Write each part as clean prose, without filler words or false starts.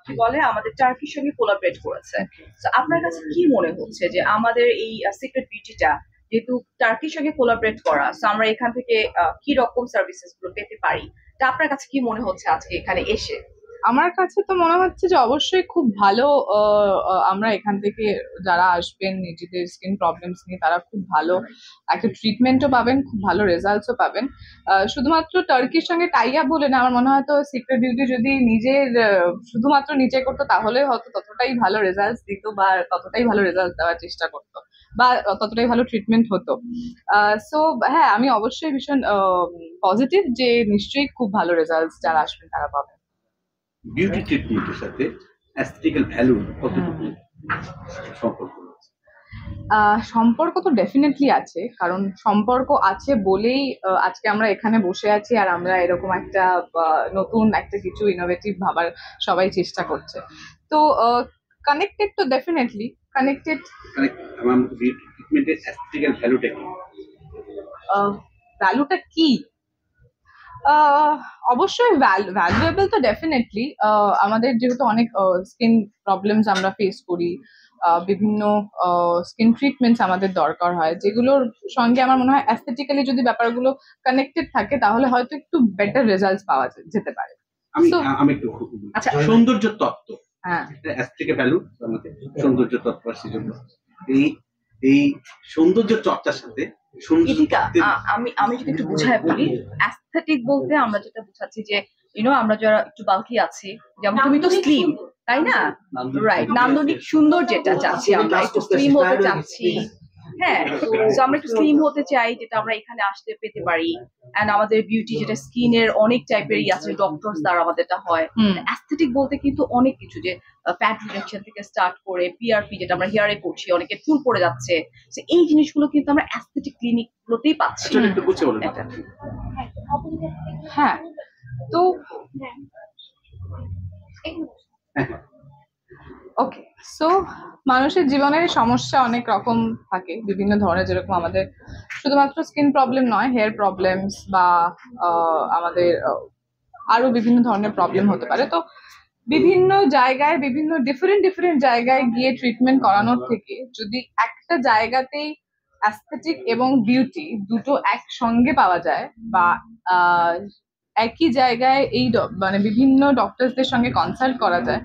কি বলে আমাদের টার্কির সঙ্গে কোলাবরেট করেছে। তো আপনার কাছে কি মনে হচ্ছে যে আমাদের এই সিক্রেট বিউটিটা যেহেতু টার্কির সঙ্গে কোলাবরেট করা, তো আমরা এখান থেকে কি রকম সার্ভিসেস গুলো পেতে পারি? তা আপনার কাছে কি মনে হচ্ছে আজকে এখানে এসে? আমার কাছে তো মনে হচ্ছে যে অবশ্যই খুব ভালো। আমরা এখান থেকে যারা আসবেন নিজেদের স্কিন প্রবলেমস নিয়ে তারা খুব ভালো একটা ট্রিটমেন্টও পাবেন, খুব ভালো রেজাল্টসও পাবেন। শুধুমাত্র টার্কির সঙ্গে টাই আপ বলে না, আমার মনে হয় তো সিক্রেট বিউটি যদি নিজের শুধুমাত্র নিজে করতো তাহলে হয়তো ততটাই ভালো রেজাল্টস দিত বা ততটাই ভালো রেজাল্ট দেওয়ার চেষ্টা করতো বা ততটাই ভালো ট্রিটমেন্ট হতো। সো হ্যাঁ, আমি অবশ্যই ভীষণ পজিটিভ যে নিশ্চয়ই খুব ভালো রেজাল্টস যারা আসবেন তারা পাবেন। বিউটি ট্রিটমেন্টের সাথে অ্যাস্থেটিক্যাল ভ্যালু কতটুকু সম্পর্ক রয়েছে? সম্পর্ক তো ডেফিনেটলি আছে, কারণ সম্পর্ক আছে বলেই আজকে আমরা এখানে বসে আছি আর আমরা এরকম একটা নতুন একটা কিছু ইনোভেটিভ ভাবার সবাই চেষ্টা করছে। তো কানেক্টেড তো ডেফিনেটলি কানেক্টেড। মানে আমার বিউটি ট্রিটমেন্টের অ্যাস্থেটিক্যাল ভ্যালুটা কি? ভ্যালুটা কি? অবশ্যই ভ্যালুয়েবল তো ডেফিনেটলি। আমাদের যেহেতু অনেক স্কিন প্রবলেমস আমরা ফেস করি, বিভিন্ন স্কিন ট্রিটমেন্টস আমাদের দরকার হয়, যেগুলোর সঙ্গে আমার মনে হয় অ্যাস্থেটিক্যালি যদি ব্যাপারগুলো কানেক্টেড থাকে তাহলে হয়তো একটু বেটার রেজাল্টস পাওয়া যেতে পারে। আমি So, আমি একটু আচ্ছা। সৌন্দর্য তত্ত্ব, হ্যাঁ, একটা অ্যাস্থেটিক্যাল ভ্যালু আমাদের সৌন্দর্য তত্ত্ব আসছে জন্য এই এই সৌন্দর্য চর্চার সাথে সৌন্দর্য গীতিকা, তত্ত্বের আমি আমি যদি একটু বুঝায় বলি, অ্যাস্থেটিক বলতে আমরা যেটা বুঝাচ্ছি যে আমরা যারা একটু বাল্কি আছি, যেমন তুমি তো স্লিম, তাই না? রাইট, নান্দনিক সুন্দর যেটা চাচ্ছি, আমরা একটু স্লিম হতে চাচ্ছি। হ্যাঁ, তো আমরা একটু স্লিম হতে চাই, যেটা আমরা এখানে আসতে পেতে পারি। এন্ড আমাদের বিউটি যেটা স্কিনের অনেক টাইপেরই আছে, ডক্টরস দ্বারা আমাদেরটা হয়। অ্যাস্থেটিক বলতে কিন্তু অনেক কিছু, যে ফ্যাট রিডাকশন থেকে স্টার্ট করে পিআরপি যেটা আমরা হেয়ারে করছি, অনেকে চুল পড়ে যাচ্ছে, তো এই জিনিসগুলো কিন্তু আমরা অ্যাস্থেটিক ক্লিনিক গুলোতেই পাচ্ছি। একটু বুঝে বলেন। এটা হ্যাঁ। তো ওকে, সো মানুষের জীবনের সমস্যা অনেক রকম থাকে, বিভিন্ন ধরনের, যেরকম আমাদের শুধুমাত্র স্কিন প্রবলেম নয়, হেয়ার প্রবলেমস বা আমাদের আরো বিভিন্ন ধরনের প্রবলেম হতে পারে। তো বিভিন্ন জায়গায় বিভিন্ন ডিফারেন্ট ডিফারেন্ট জায়গায় গিয়ে ট্রিটমেন্ট করানোর থেকে যদি একটা জায়গাতেই অ্যাস্থেটিক এবং বিউটি দুটো একসঙ্গে পাওয়া যায় বা আহ, একই জায়গায় এই মানে বিভিন্ন ডক্টরসদের সঙ্গে কনসাল্ট করা যায়,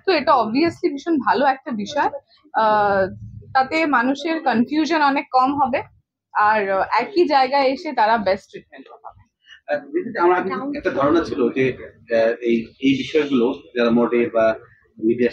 তো এটা অবভিয়াসলি ভীষণ ভালো একটা বিষয়। আহ, তাতে মানুষের কনফিউশন অনেক কম হবে আর একই জায়গায় এসে তারা বেস্ট ট্রিটমেন্ট পাবে। আমার একটা ধারণা ছিল যে এই এই বিষয়গুলো যারা মডেল বা মিডিয়া